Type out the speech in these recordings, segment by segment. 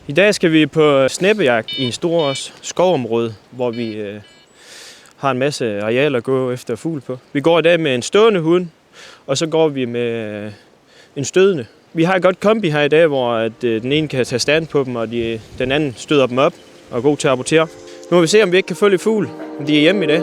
I dag skal vi på sneppejagt i en stor skovområde, hvor vi har en masse arealer at gå efter fugl på. Vi går i dag med en stående hund, og så går vi med en stødende. Vi har et godt kombi her i dag, hvor den ene kan tage stand på dem, og den anden støder dem op og er god til at rapportere. Nu må vi se, om vi ikke kan få lidt fugl, om de er hjemme i dag.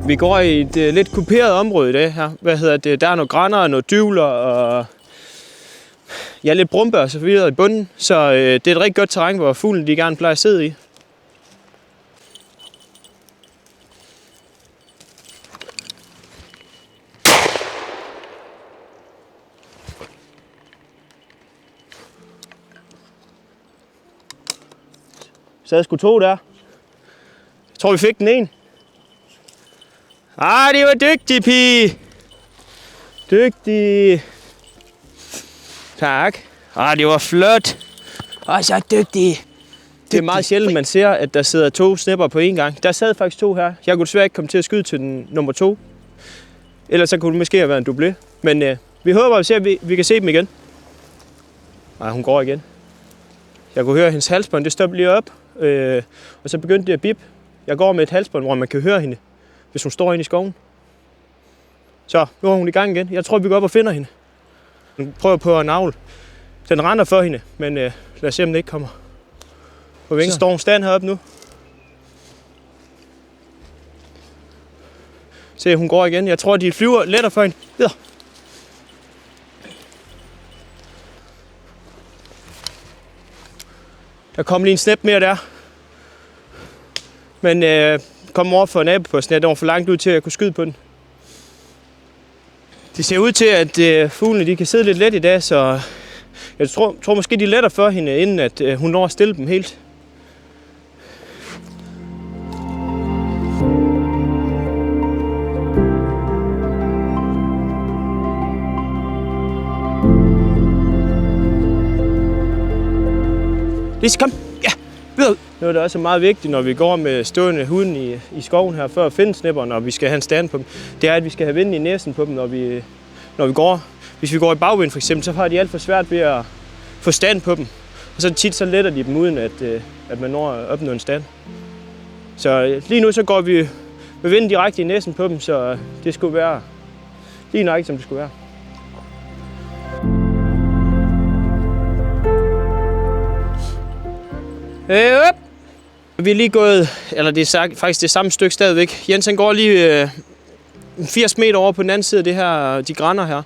Vi går i et lidt kuperet område i dag her. Der er nogle grænder og nogle dyvler og lidt brumper og så videre i bunden. Så det er et rigtig godt terræn, hvor fuglene de gerne plejer at sidde i. Så jeg sgu 2 der. Jeg tror, vi fik den ene. Det var dygtig, pige. Dygtig. Tak. Det var flot. Så dygtig. Det er meget sjældent, man ser, at der sidder 2 snepper på en gang. Der sad faktisk 2 her. Jeg kunne desværre ikke komme til at skyde til den nummer 2. Ellers så kunne det måske have været en doublé. Men vi håber at se, at vi kan se dem igen. Hun går igen. Jeg kunne høre hendes halsbånd. Det stoppede lige op. Og så begyndte det at bip. Jeg går med et halsbånd, hvor man kan høre hende, hvis hun står inde i skoven. Så, nu er hun i gang igen. Jeg tror, vi går op og finder hende. Hun prøver på at navle. Den render for hende, men lad os se, om den ikke kommer på vinger. Så står hun stand heroppe nu. Se, hun går igen. Jeg tror, de flyver lettere for hende. Videre. Der kom lige en snep mere der. Men kom over for naboposten. Den var for langt ud til, at jeg kunne skyde på den. Det ser ud til, at fuglene de kan sidde lidt let i dag, så jeg tror måske, de er lettere for hende, inden at hun når at stille dem helt. Lise, kom! Ja, videre! Nu er det også meget vigtigt, når vi går med stående huden i skoven her, for at finde snepperne, og vi skal have en stand på dem. Det er, at vi skal have vind i næsen på dem, når vi går. Hvis vi går i bagvind for eksempel, så har de alt for svært ved at få stand på dem. Og så tit så letter de dem, uden at man når at opnå en stand. Så lige nu så går vi med vinden direkte i næsen på dem, så det skulle være lige nøjagtigt, som det skulle være. Vi er lige gået, eller det er faktisk det samme stykke stadigvæk. Jens han går lige 80 meter over på den anden side af det her, de grænder her.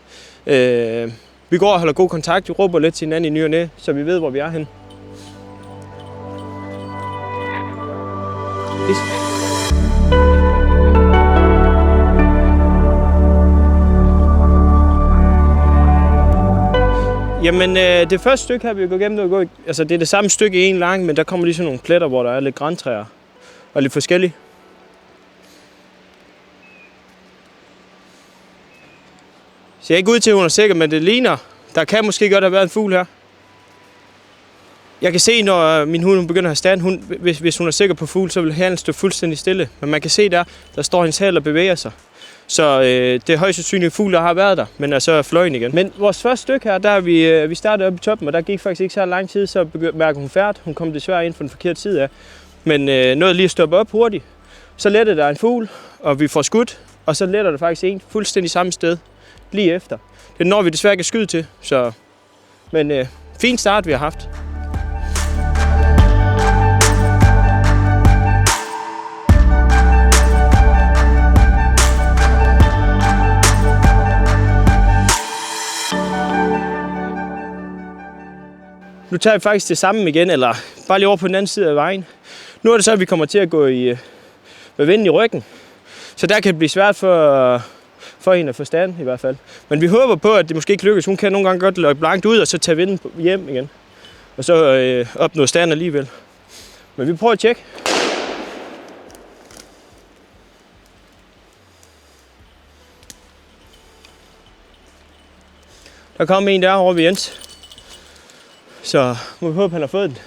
Vi går og holder god kontakt, vi råber lidt til hinanden i ny og næ, så vi ved, hvor vi er henne. Jamen, det første stykke her, vi går igennem, altså det er det samme stykke i en lang, men der kommer lige sådan nogle pletter, hvor der er lidt grantræer og lidt forskellige. Så jeg er ikke ud til, at hun er sikker, men det ligner. Der kan måske godt have været en fugl her. Jeg kan se, når min hund begynder at have stand, hvis hun er sikker på fugl, så vil halen stå fuldstændig stille. Men man kan se der står hendes hal og bevæger sig. Så det er højst sandsynligt fugl, der har været der, men er så fløjen igen. Men vores første stykke her, der vi startede oppe i toppen, og der gik faktisk ikke så lang tid, så mærker hun færd. Hun kom desværre ind fra den forkerte side af. Men nåede lige at stoppe op hurtigt. Så letter der en fugl, og vi får skudt, og så letter der faktisk en fuldstændig samme sted lige efter. Det når vi desværre ikke at skyde til, så... Men fin start, vi har haft. Nu tager vi faktisk det samme igen, eller bare lige over på den anden side af vejen. Nu er det så, at vi kommer til at gå med vinden i ryggen. Så der kan det blive svært for hende at få stand i hvert fald. Men vi håber på, at det måske ikke lykkes. Hun kan nogle gange godt løbe langt ud, og så tage vinden hjem igen. Og så opnå stand alligevel. Men vi prøver at tjekke. Der kom en der over ved Jens. Så må vi håbe, han har fået den.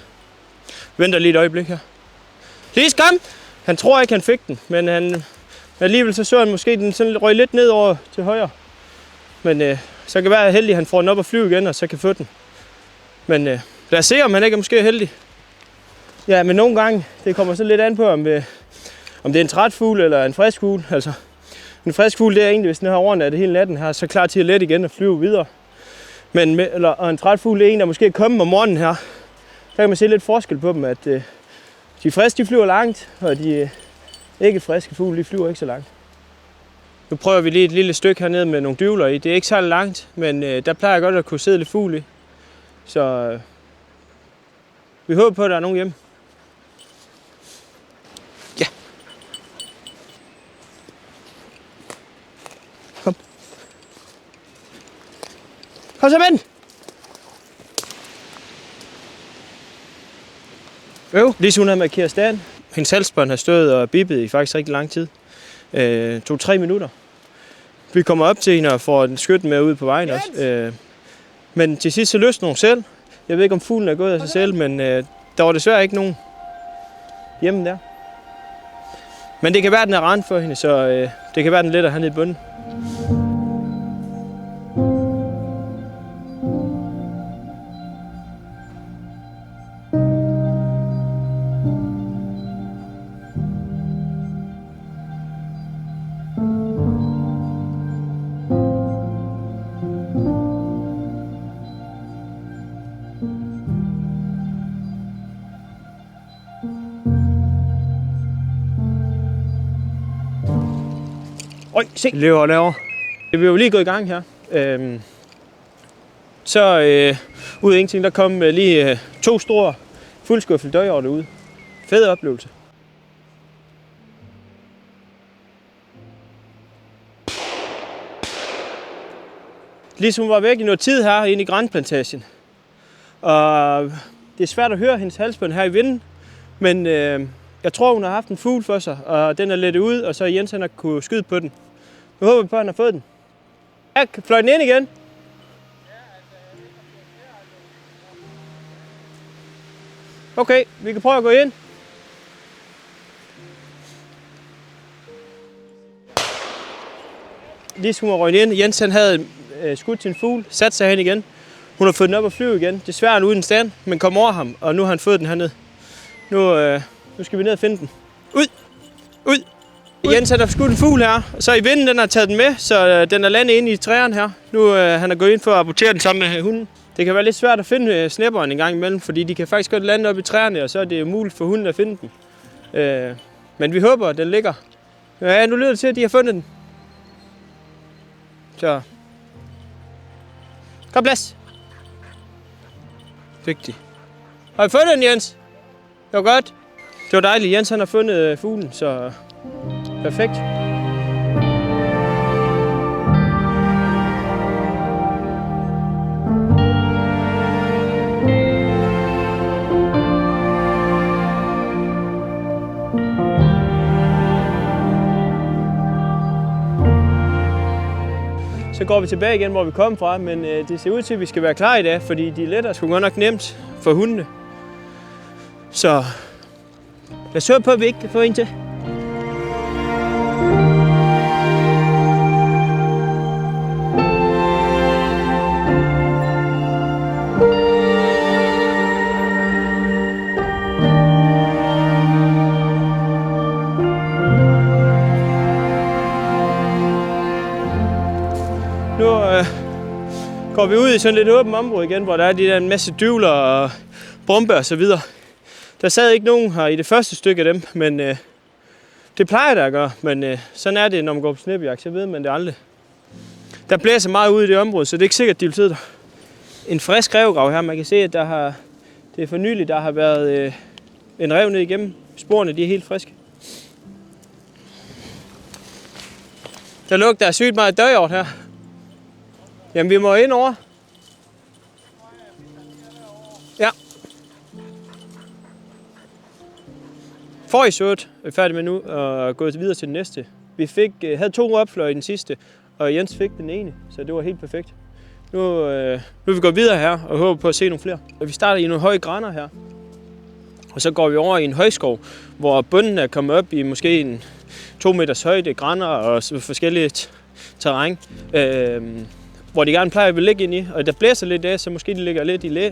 Venter lige et øjeblik her. Lise, kom! Han tror ikke, han fik den, men alligevel så han måske, den sådan røg lidt ned over til højre. Men så kan det være heldig, at han får den op og flyve igen, og så kan få den. Men lad os se, om han ikke er måske heldig. Ja, men nogle gange, det kommer så lidt an på, om det er en træt fugl eller en frisk fugl. Altså, en frisk fugl, det er egentlig, hvis den har overnattet hele natten her, så klar til at lette igen og flyve videre. Og en træt fugl, det er en, der måske er kommet om morgenen her. Så kan man se lidt forskel på dem, at de friske, de flyver langt, og de ikke friske fugle, de flyver ikke så langt. Nu prøver vi lige et lille stykke hernede med nogle dyvler i. Det er ikke så langt, men der plejer jeg godt at kunne sidde lidt fugl i. Så vi håber på, at der er nogen hjemme. Ja. Kom. Kom så med den. Lise, hun har markeret stand. Hendes halsbånd har stået og bippet i faktisk rigtig lang tid. 2-3 minutter. Vi kommer op til hende og får den skytten med ud på vejen også. Men til sidst så løsner hun selv. Jeg ved ikke, om fuglen er gået af sig selv, men der var desværre ikke nogen hjemme der. Men det kan være, den er rendt for hende, så det kan være, den letter hernede i bunden. Øj, se, løber derovre. Vi er jo lige gået i gang her. Ud af ingenting, der kom lige 2 store fuldskuffel døjer derude. Fed oplevelse. Ligesom hun var væk i noget tid her inde i Grandplantagen. Og det er svært at høre hendes halsbånd her i vinden, men jeg tror, hun har haft en fugl for sig, og den er lettet ud, og så Jens han har kunne skyde på den. Nu håber vi på, at han har fået den. Ja, fløj den ind igen. Okay, vi kan prøve at gå ind. Lige som hun var røget ind, Jens han havde skudt til en fugl, sat sig hen igen. Hun har fået den op og flyve igen. Desværre er den uden stand, men kom over ham, og nu har han fået den hernede. Nu skal vi ned og finde den. Ud! Ud! Jens har skudt en fugl her, så i vinden den har taget den med, så den er landet inde i træerne her. Nu han er gået ind for at abortere den sammen med hunden. Det kan være lidt svært at finde snæpperen en gang imellem, fordi de kan faktisk godt lande op i træerne, og så er det muligt for hunden at finde den. Men vi håber, at den ligger. Ja, nu lyder det til, at de har fundet den. Så. Kom, plads. Fik de. Har I fundet den, Jens? Det var godt. Det var dejligt. Jens han har fundet fuglen, så perfekt. Så går vi tilbage igen, hvor vi kom fra, men det ser ud til, at vi skal være klar i dag, fordi de letter sgu godt nok nemt for hundene. Så lad os høre på, at vi ikke kan få en til. Nu går vi ud i sådan lidt åbent område igen, hvor der er de der en masse dyvler og bomber og så videre. Der sad ikke nogen her i det første stykke af dem, men det plejer der at gøre. Men sådan er det, når man går på snæppejagt, så ved man det aldrig. Der blæser meget ud i det område, så det er ikke sikkert, at de vil sidde der. En frisk revgrav her, man kan se, at det er for nylig, der har været en rev ned igennem. Sporene, de er helt friske. Der lugter sygt meget døjort her. Jamen, vi må ind over. Ja. Forrige er færdig med nu og gået videre til den næste. Vi havde 2 opfløj i den sidste, og Jens fik den ene, så det var helt perfekt. Nu vil vi gå videre her og håber på at se nogle flere. Og vi starter i nogle høje grænder her. Og så går vi over i en højskov, hvor bunden er kommet op i måske en 2 meters højde, grænder og forskellige terræn. Hvor de gerne plejer at ligge ind i. Og der blæser lidt af, så måske de ligger lidt i læ.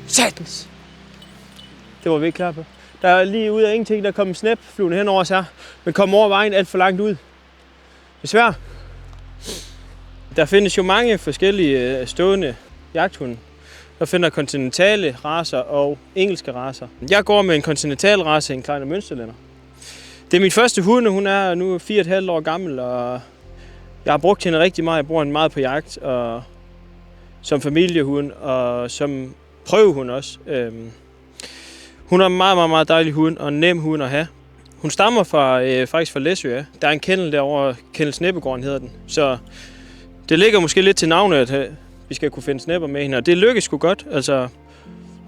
Satans! Det var vi ikke klar på. Der er lige ud af ingenting, der kom en snæb flyvende hen over os her. Men kom over vejen alt for langt ud. Desværre. Der findes jo mange forskellige stående jagthunde. Der finder kontinentale racer og engelske racer. Jeg går med en kontinental race, en Kleiner Münsterländer. Det er min første hund, hun er nu 4,5 år gammel, og jeg har brugt hende rigtig meget. Jeg bruger hende meget på jagt, og som familiehund, og som prøvehund også. Hun er en meget, meget, meget dejlig hund, og en nem hund at have. Hun stammer faktisk fra Læsø. Der er en kennel derovre, Kennel Snæppegården hedder den. Så det ligger måske lidt til navnet, at vi skal kunne finde snæpper med hende, og det lykkes sgu godt. Altså,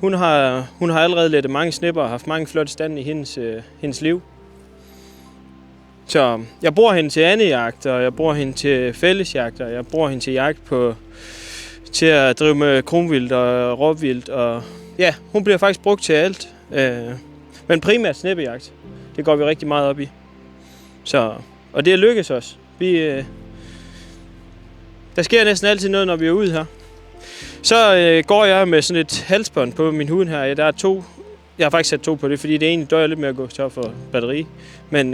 hun har allerede lettet mange snæpper og haft mange flotte stande i hendes liv. Så jeg bruger hende til andejagt, og jeg bruger hende til fællesjagt, og jeg bruger hende til jagt til at drive med kronvildt og råvildt. Og ja, hun bliver faktisk brugt til alt. Men primært snæppejagt. Det går vi rigtig meget op i. Og det lykkes også. Der sker næsten altid noget, når vi er ude her. Så går jeg med sådan et halsbånd på min hund her. Der er 2. Jeg har faktisk sat 2 på det, fordi det egentlig døjer lidt med at gå tør for batteri. Men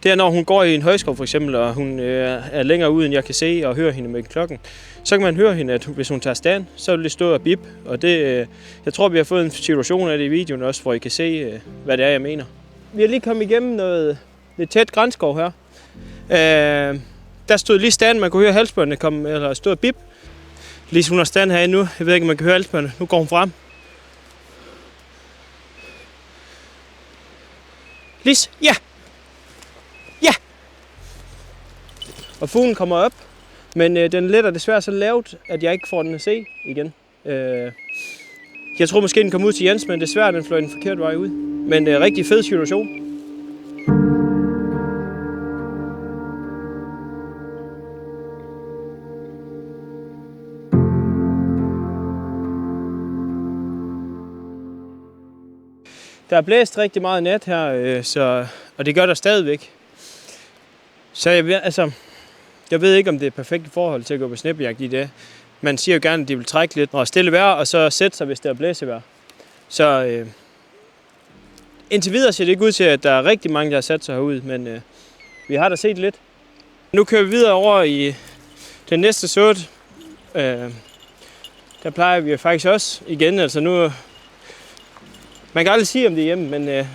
det er, når hun går i en højskov for eksempel, og hun er længere ude, end jeg kan se og høre hende med klokken. Så kan man høre hende, at hvis hun tager stand, så vil det stå og bip. Og det, jeg tror, vi har fået en situation af det i videoen også, hvor I kan se, hvad det er, jeg mener. Vi har lige kommet igennem noget tæt grænskov her. Der stod lige stand, man kunne høre halsbåndene eller stod og bip. Lige hun har stand herinde nu. Jeg ved ikke, om man kan høre halsbåndene. Nu går hun frem. Lis, ja! Ja! Og fuglen kommer op, men den letter desværre så lavt, at jeg ikke får den at se igen. Jeg tror måske, den kom ud til Jens, men desværre den fløj den forkerte vej ud. Men rigtig fed situation. Der er blæst rigtig meget nat her, og det gør der stadigvæk. Så jeg ved ikke, om det er perfekt i forhold til at gå på snæppejagt i det. Man siger jo gerne, at de vil trække lidt og stille vejr, og så sætte sig, hvis der er blæsevejr. Så indtil videre ser det ikke ud til, at der er rigtig mange, der har sat sig herude, men vi har da set lidt. Nu kører vi videre over i den næste såd. Der plejer vi faktisk også igen, altså nu... Man kan aldrig sige, om det er hjemme, men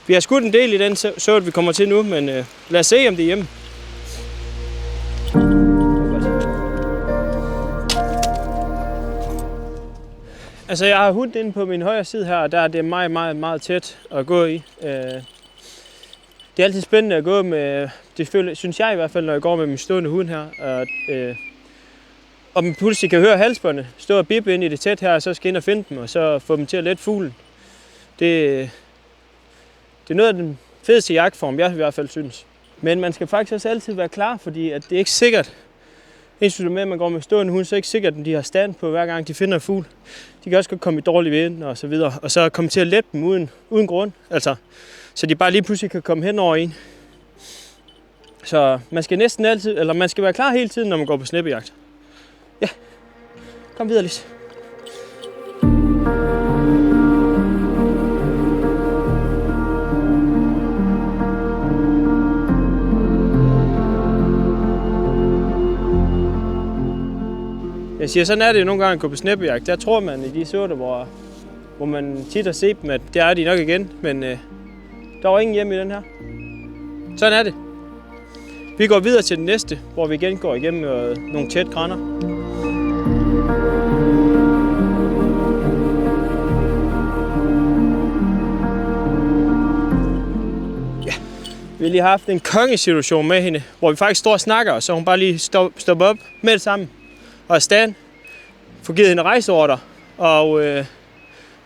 vi har skudt en del i den såd, vi kommer til nu, men lad os se, om det er hjemme. Altså, jeg har hund inde på min højre side her, og der er det meget, meget, meget tæt at gå i. Det er altid spændende at gå med, det synes jeg i hvert fald, når jeg går med min stående hund her. Og man pludselig kan høre halsbåndet stå og bippe ind i det tæt her, og så skal ind og finde dem, og så få dem til at lette fuglen. Det er noget af den fedeste jagtform, jeg i hvert fald synes. Men man skal faktisk også altid være klar, fordi at det er ikke sikkert, indtil du med, at man går med stående hund, så er det ikke sikkert, at de har stand på, hver gang de finder en fugl. De kan også godt komme i dårlig vind og så videre, og så komme til at lette dem uden grund. Altså, så de bare lige pludselig kan komme hen over en. Så man skal næsten altid, eller man skal være klar hele tiden, når man går på snæppejagt. Ja, kom videre, Lis. Jeg siger, sådan er det jo nogle gange at gå på snæppejagt. Der tror man i de såder, hvor man tit har set dem, at der er de nok igen. Men der var ingen hjemme i den her. Sådan er det. Vi går videre til den næste, hvor vi igen går igennem nogle tæt grænder. Ja, vi har lige haft en kongesituation med hende, hvor vi faktisk står og snakker, så hun bare lige stopper op med det samme. Og stand, får givet hende rejseordre og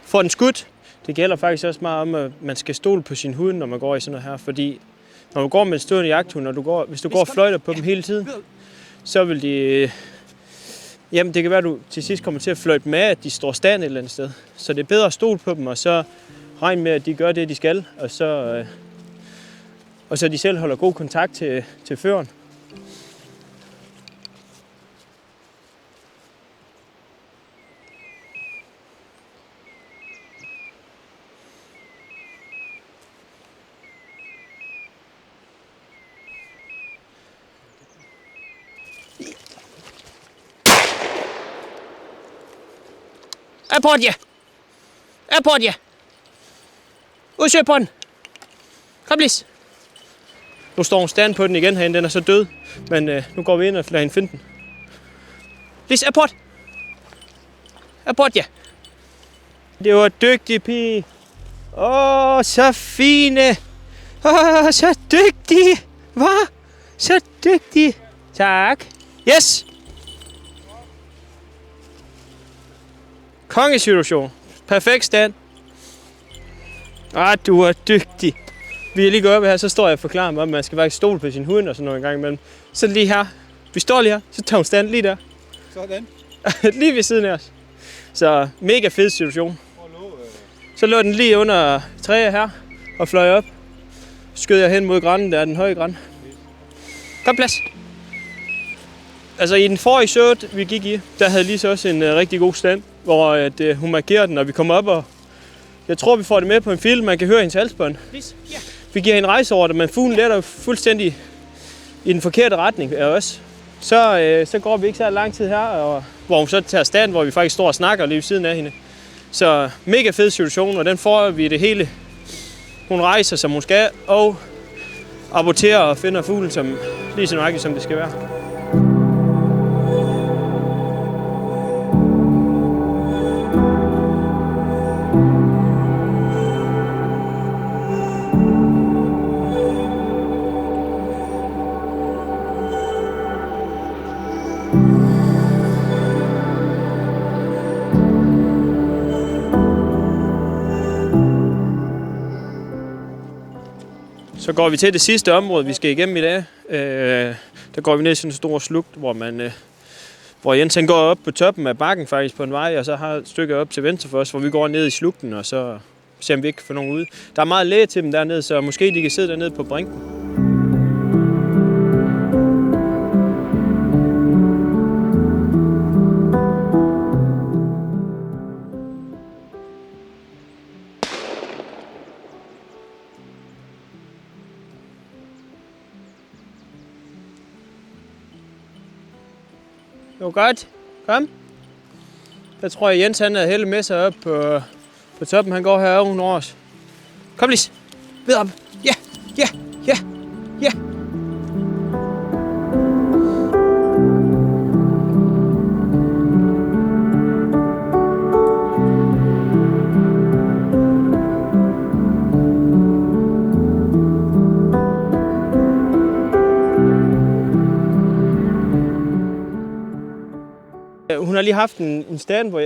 får den skudt. det gælder faktisk også meget om, at man skal stole på sin hund, når man går i sådan noget her. Fordi når du går med en stående jagthund, hvis du går og fløjter på dem hele tiden, så vil de... Jamen, det kan være, at du til sidst kommer til at fløjte med, at de står stand et eller andet sted. Så det er bedre at stole på dem, og så regne med, at de gør det, de skal. Og så de selv holder god kontakt til føreren. Airport, udsøg på den. Kom lige. Nu står hun stand på den igen herinde, den er så død. Men nu går vi ind og lader hende finde den. Lige, airport, ja. Det var dygtig pige. Så fine. Så dygtig. Hvad? Så dygtig. Tak. Yes. Kongesituation. Perfekt stand. Du er dygtig. Vi er lige gået op her, så står jeg og forklarer mig, at man skal faktisk stole på sin hund og sådan noget en gang imellem. Så lige her. Vi står lige her, så tager hun stand lige der. Sådan. Lige ved siden af os. Så mega fed situation. Så lå den lige under træet her og fløj op. Skød jeg hen mod grannen, der er den høje græn. Kom plads. Altså i den forrige sød, vi gik i, der havde Lise også en rigtig god stand, hvor hun markerer den, og vi kommer op, og jeg tror, vi får det med på en film, man kan høre hendes halsbånd. Vi giver hende rejseordre, men fuglen letter fuldstændig i den forkerte retning af os. Så går vi ikke så lang tid her, og hvor hun så tager stand, hvor vi faktisk står og snakker lige ved siden af hende. Så mega fed situation, og den får vi det hele. Hun rejser, som hun skal, og aborterer og finder fuglen som, lige så nøjagtigt, som det skal være. Så går vi til det sidste område, vi skal igennem i dag. Der går vi ned i sådan en stor slugt, hvor Jens går op på toppen af bakken faktisk på en vej, og så har et stykke op til venstre for os, hvor vi går ned i slugten, og så ser vi ikke får nogen ud. Der er meget læge til dem dernede, så måske de kan sidde dernede på brinken. Det var godt. Kom. Jeg tror, at Jens han havde hældt med sig op på toppen. Han går her over os. Kom lige. Ved op. Ja. Hun har lige haft en stand, hvor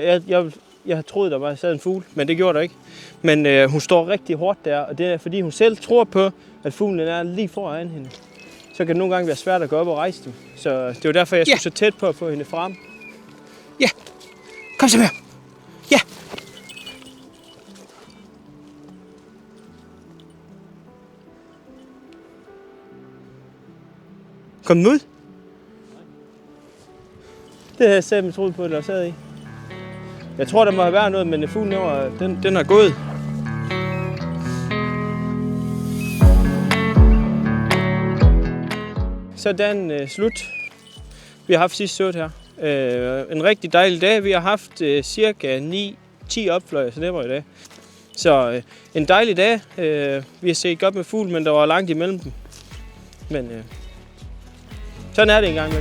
jeg har troet, der var sad en fugl, men det gjorde der ikke. Men hun står rigtig hårdt der, og det er fordi hun selv tror på, at fuglen er lige foran hende. Så kan det nogle gange være svært at gå op og rejse dem. Så det var derfor, jeg skulle så tæt på at få hende frem. Ja, kom så her. Ja. Kom den ud? Det havde jeg selv troet på, at der sad i. Jeg tror, der må have været noget, men fuglen over, den er gået. Så er dagen slut. Vi har haft sidste sødt her. En rigtig dejlig dag. Vi har haft cirka 9-10 opfløjer, så det var i dag. Så en dejlig dag. Vi har set godt med fugl, men der var langt imellem dem. Men sådan er det engang.